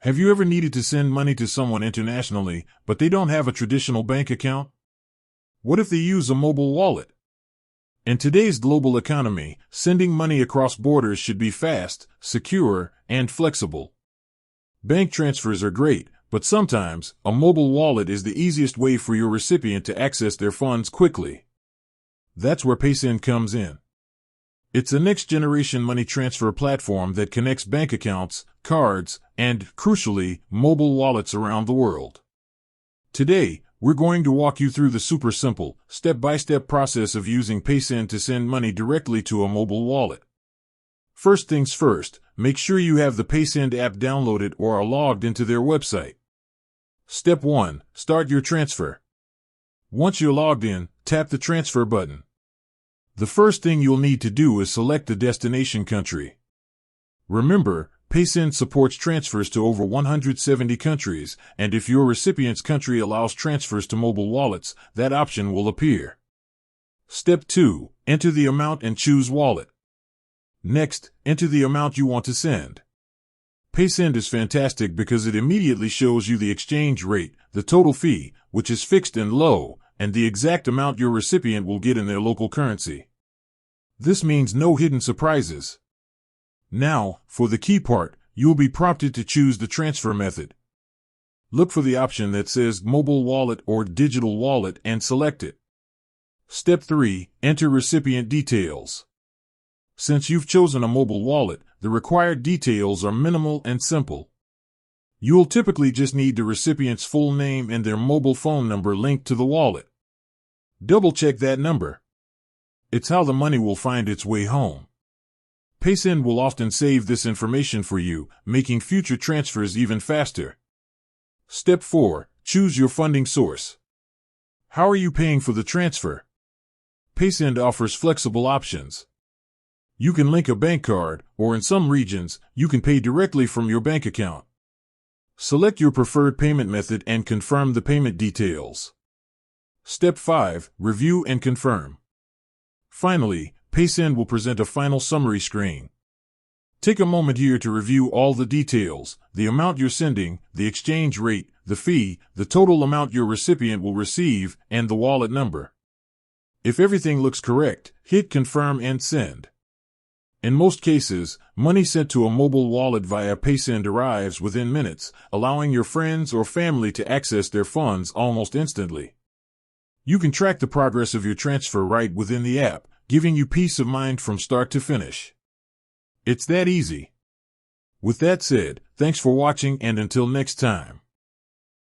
Have you ever needed to send money to someone internationally, but they don't have a traditional bank account? What if they use a mobile wallet? In today's global economy, sending money across borders should be fast, secure, and flexible. Bank transfers are great, but sometimes a mobile wallet is the easiest way for your recipient to access their funds quickly. That's where Paysend comes in. It's a next-generation money transfer platform that connects bank accounts, cards, and, crucially, mobile wallets around the world. Today, we're going to walk you through the super simple, step-by-step process of using Paysend to send money directly to a mobile wallet. First things first, make sure you have the Paysend app downloaded or are logged into their website. Step 1. Start your transfer. Once you're logged in, tap the transfer button. The first thing you'll need to do is select the destination country. Remember, Paysend supports transfers to over 170 countries, and if your recipient's country allows transfers to mobile wallets, that option will appear. Step 2. Enter the amount and choose wallet. Next, enter the amount you want to send. Paysend is fantastic because it immediately shows you the exchange rate, the total fee, which is fixed and low, and the exact amount your recipient will get in their local currency. This means no hidden surprises. Now, for the key part, you'll be prompted to choose the transfer method. Look for the option that says Mobile Wallet or Digital Wallet and select it. Step 3. Enter recipient details. Since you've chosen a mobile wallet, the required details are minimal and simple. You'll typically just need the recipient's full name and their mobile phone number linked to the wallet. Double-check that number. It's how the money will find its way home. Paysend will often save this information for you, making future transfers even faster. Step 4. Choose your funding source. How are you paying for the transfer? Paysend offers flexible options. You can link a bank card, or in some regions, you can pay directly from your bank account. Select your preferred payment method and confirm the payment details. Step 5. Review and confirm. Finally, Paysend will present a final summary screen. Take a moment here to review all the details: the amount you're sending, the exchange rate, the fee, the total amount your recipient will receive, and the wallet number. If everything looks correct, hit confirm and send. In most cases, money sent to a mobile wallet via Paysend arrives within minutes, allowing your friends or family to access their funds almost instantly. You can track the progress of your transfer right within the app, giving you peace of mind from start to finish. It's that easy. With that said, thanks for watching, and until next time.